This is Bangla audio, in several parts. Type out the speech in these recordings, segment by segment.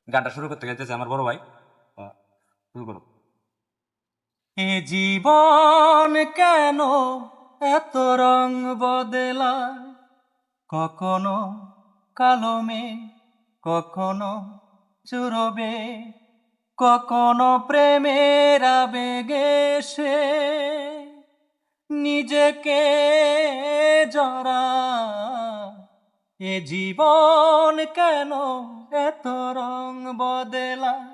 গানটা শুরু করতে গেছে আমার বড় ভাই। শুরু করো। এ জীবন কেন এত রং বদলায়, কখনো কালো মেঘ, কখনো চুরবে, কখনো প্রেমের আবেগে সে নিজেকে জড়ায়। এ জীবন কেন এত রং বদলায়,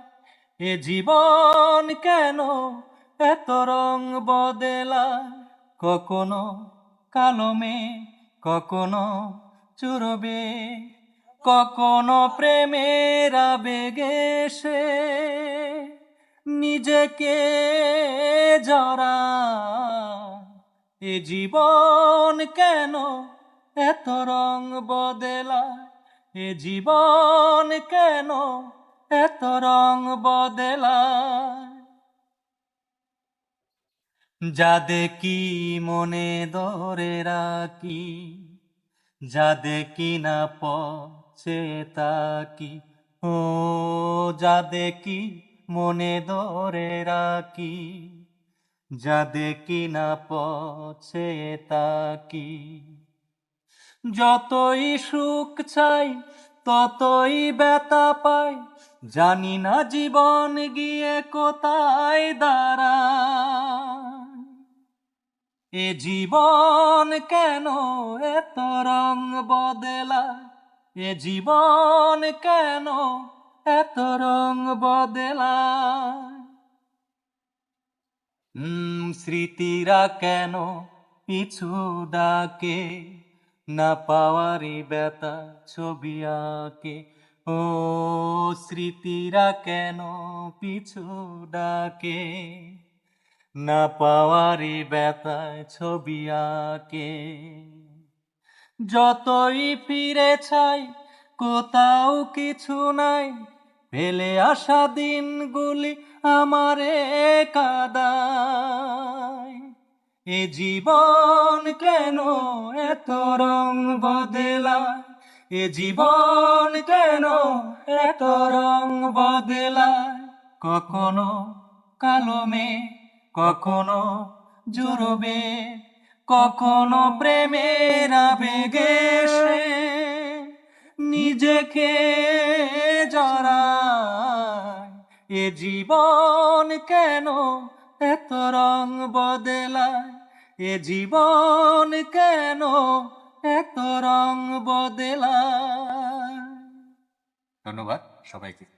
এ জীবন কেন এত রং বদলায়, কখনো কালো মেঘ, কখনো চুরবে, কখনো প্রেমের আবেগে সে নিজেকে জড়ায়। এ জীবন কেন এত রং বদলায়, এ জীবন কেন এত রং বদলায়। যা দেখি মনে ধরে রাখি, যা দেখি না পচে তাকি, ও যা দেখি মনে ধরে রাখি, যা দেখি না পচে তাকি। যতই সুখ চাই ততই ব্যথা পাই, জানি না জীবন গিয়ে কোথায় দাঁড়ায়। এ জীবন কেন এত রং বদলায়, এ জীবন কেন এত রং বদলায়। স্মৃতিরা কেন পিছু ডাকে, না পাওয়ারি ব্যথা ছবি আঁকে, ও স্মৃতিরা কেন পিছু ডাকে, না পাওয়ারি ব্যথায় ছবি আঁকে। যতই ফিরে চাই কোথাও কিছু নাই, ফেলে আসা দিনগুলি আমারে কাঁদায়। এ জীবন কেন এত রং বদলায়, এ জীবন কেন এত রং বদলায়, কখনো কালো মেঘ, কখনো জুড়বে, কখনো প্রেমের আবেগে সে নিজেকে জড়ায়। এ জীবন কেন এত রং বদলায়, এ জীবন কেন এত রং বদলায়। ধন্যবাদ সবাইকে।